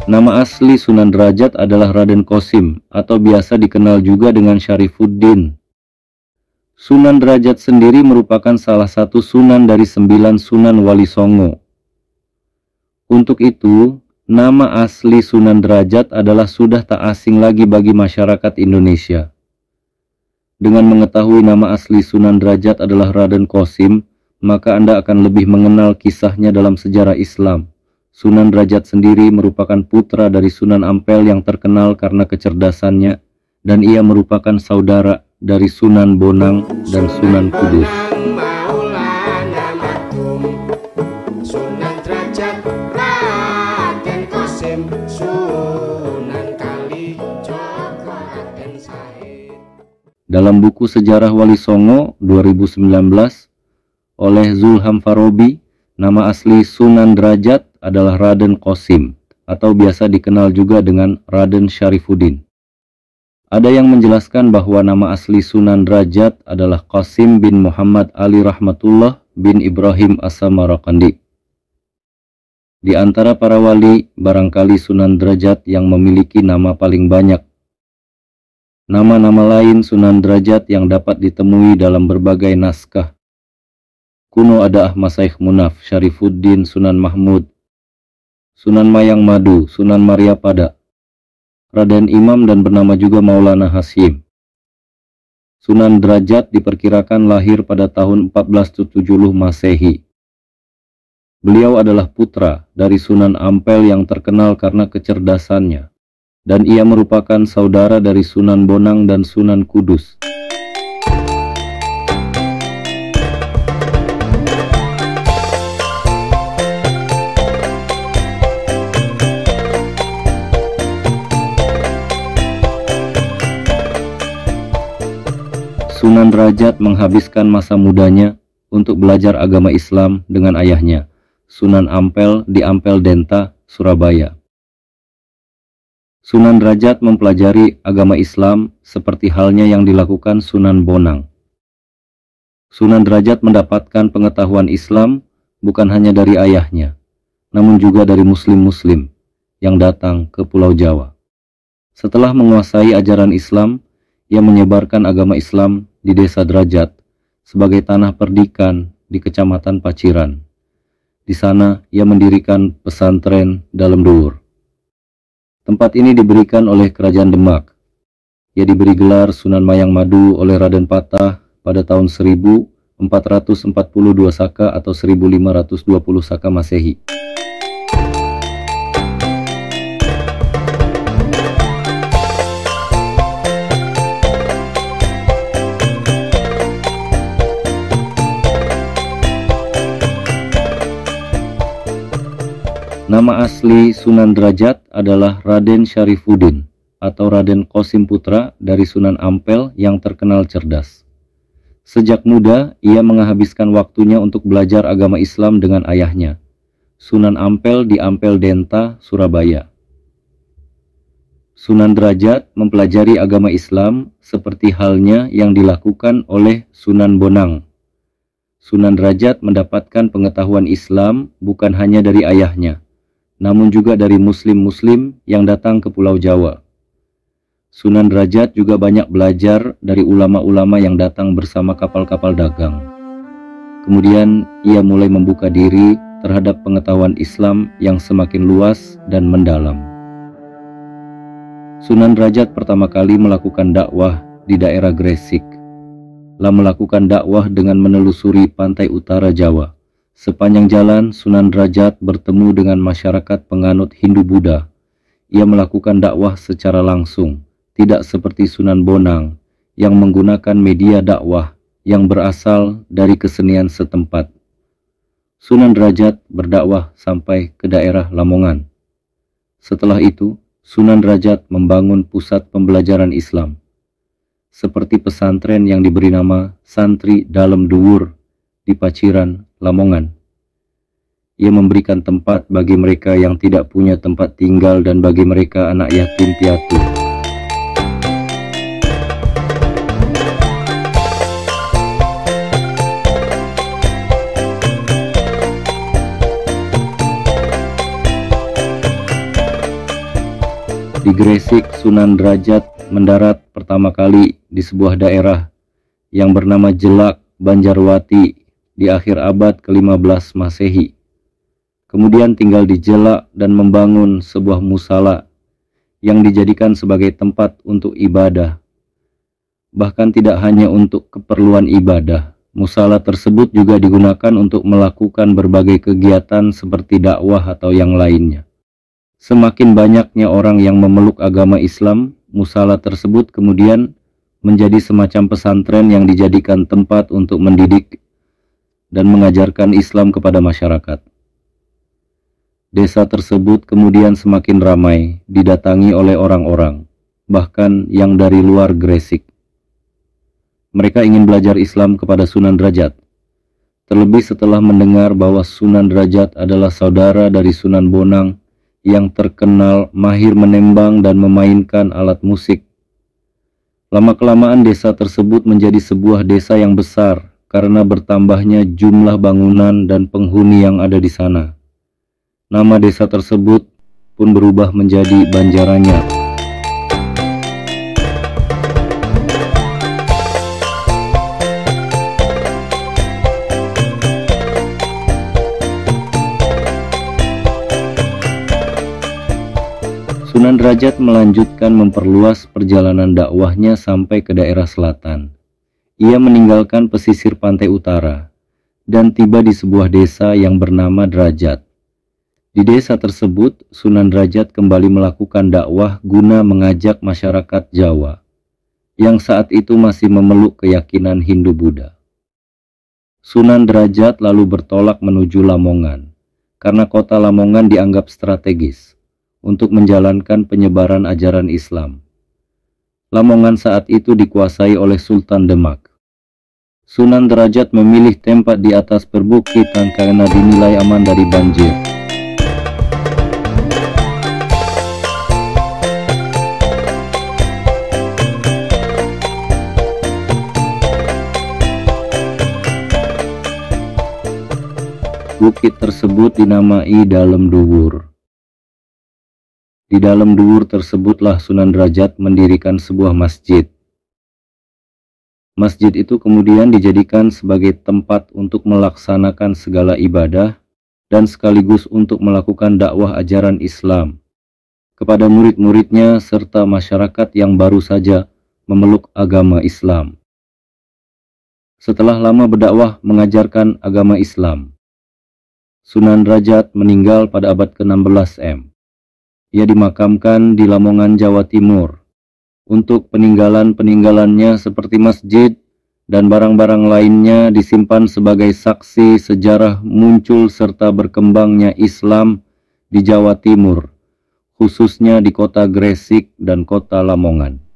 Nama asli Sunan Derajat adalah Raden Qasim atau biasa dikenal juga dengan Syarifuddin. Sunan Derajat sendiri merupakan salah satu sunan dari 9 Sunan Wali Songo. Untuk itu, nama asli Sunan Derajat adalah sudah tak asing lagi bagi masyarakat Indonesia. Dengan mengetahui nama asli Sunan Derajat adalah Raden Qasim, maka Anda akan lebih mengenal kisahnya dalam sejarah Islam. Sunan Derajat sendiri merupakan putra dari Sunan Ampel yang terkenal karena kecerdasannya, dan ia merupakan saudara dari Sunan Bonang dan Sunan Kudus. Dalam buku Sejarah Wali Songo 2019 oleh Zulham Farabi, nama asli Sunan Derajat adalah Raden Qasim atau biasa dikenal juga dengan Raden Syarifuddin. Ada yang menjelaskan bahwa nama asli Sunan Derajat adalah Qasim bin Muhammad Ali Rahmatullah bin Ibrahim As-Samarqandi. Di antara para wali, barangkali Sunan Derajat yang memiliki nama paling banyak. Nama-nama lain Sunan Derajat yang dapat ditemui dalam berbagai naskah kuno ada Ahmad Syekh Munaf, Syarifuddin, Sunan Mahmud, Sunan Mayang Madu, Sunan Maria Pada, Raden Imam dan bernama juga Maulana Hasyim. Sunan Derajat diperkirakan lahir pada tahun 1470 Masehi. Beliau adalah putra dari Sunan Ampel yang terkenal karena kecerdasannya, dan ia merupakan saudara dari Sunan Bonang dan Sunan Kudus. Sunan Derajat menghabiskan masa mudanya untuk belajar agama Islam dengan ayahnya, Sunan Ampel di Ampel Denta, Surabaya. Sunan Derajat mempelajari agama Islam seperti halnya yang dilakukan Sunan Bonang. Sunan Derajat mendapatkan pengetahuan Islam bukan hanya dari ayahnya, namun juga dari muslim-muslim yang datang ke Pulau Jawa. Setelah menguasai ajaran Islam, ia menyebarkan agama Islam di Desa Derajat sebagai tanah perdikan di Kecamatan Paciran. Di sana ia mendirikan pesantren Dalam Duwur. Tempat ini diberikan oleh Kerajaan Demak. Ia diberi gelar Sunan Mayang Madu oleh Raden Patah pada tahun 1442 Saka atau 1520 Saka Masehi. Nama asli Sunan Derajat adalah Raden Syarifuddin atau Raden Qasim putra dari Sunan Ampel yang terkenal cerdas. Sejak muda, ia menghabiskan waktunya untuk belajar agama Islam dengan ayahnya, Sunan Ampel di Ampel Denta, Surabaya. Sunan Derajat mempelajari agama Islam seperti halnya yang dilakukan oleh Sunan Bonang. Sunan Derajat mendapatkan pengetahuan Islam bukan hanya dari ayahnya, namun juga dari muslim-muslim yang datang ke Pulau Jawa. Sunan Derajat juga banyak belajar dari ulama-ulama yang datang bersama kapal-kapal dagang. Kemudian ia mulai membuka diri terhadap pengetahuan Islam yang semakin luas dan mendalam. Sunan Derajat pertama kali melakukan dakwah di daerah Gresik. Telah melakukan dakwah dengan menelusuri pantai utara Jawa. Sepanjang jalan, Sunan Derajat bertemu dengan masyarakat penganut Hindu-Buddha. Ia melakukan dakwah secara langsung, tidak seperti Sunan Bonang yang menggunakan media dakwah yang berasal dari kesenian setempat. Sunan Derajat berdakwah sampai ke daerah Lamongan. Setelah itu, Sunan Derajat membangun pusat pembelajaran Islam, seperti pesantren yang diberi nama Santri Dalam Duwur di Paciran, Lamongan. Ia memberikan tempat bagi mereka yang tidak punya tempat tinggal dan bagi mereka anak yatim piatu. Di Gresik, Sunan Derajat mendarat pertama kali di sebuah daerah yang bernama Jelak, Banjarwati di akhir abad ke-15 Masehi. Kemudian tinggal di Jelak dan membangun sebuah musala yang dijadikan sebagai tempat untuk ibadah. Bahkan tidak hanya untuk keperluan ibadah, musala tersebut juga digunakan untuk melakukan berbagai kegiatan seperti dakwah atau yang lainnya. Semakin banyaknya orang yang memeluk agama Islam, musala tersebut kemudian menjadi semacam pesantren yang dijadikan tempat untuk mendidik dan mengajarkan Islam kepada masyarakat. Desa tersebut kemudian semakin ramai, didatangi oleh orang-orang, bahkan yang dari luar Gresik. Mereka ingin belajar Islam kepada Sunan Derajat, terlebih setelah mendengar bahwa Sunan Derajat adalah saudara dari Sunan Bonang yang terkenal mahir menembang dan memainkan alat musik. Lama-kelamaan desa tersebut menjadi sebuah desa yang besar karena bertambahnya jumlah bangunan dan penghuni yang ada di sana. Nama desa tersebut pun berubah menjadi Banjaranyar. Sunan Derajat melanjutkan memperluas perjalanan dakwahnya sampai ke daerah selatan. Ia meninggalkan pesisir pantai utara dan tiba di sebuah desa yang bernama Derajat. Di desa tersebut, Sunan Derajat kembali melakukan dakwah guna mengajak masyarakat Jawa yang saat itu masih memeluk keyakinan Hindu-Buddha. Sunan Derajat lalu bertolak menuju Lamongan karena kota Lamongan dianggap strategis untuk menjalankan penyebaran ajaran Islam. Lamongan saat itu dikuasai oleh Sultan Demak. Sunan Derajat memilih tempat di atas perbukitan karena dinilai aman dari banjir. Bukit tersebut dinamai Dalem Duwur. Di dalam duwur tersebutlah Sunan Derajat mendirikan sebuah masjid. Masjid itu kemudian dijadikan sebagai tempat untuk melaksanakan segala ibadah dan sekaligus untuk melakukan dakwah ajaran Islam kepada murid-muridnya serta masyarakat yang baru saja memeluk agama Islam. Setelah lama berdakwah mengajarkan agama Islam, Sunan Derajat meninggal pada abad ke-16 M. Ia dimakamkan di Lamongan, Jawa Timur. Untuk peninggalan-peninggalannya seperti masjid dan barang-barang lainnya disimpan sebagai saksi sejarah muncul serta berkembangnya Islam di Jawa Timur, khususnya di kota Gresik dan kota Lamongan.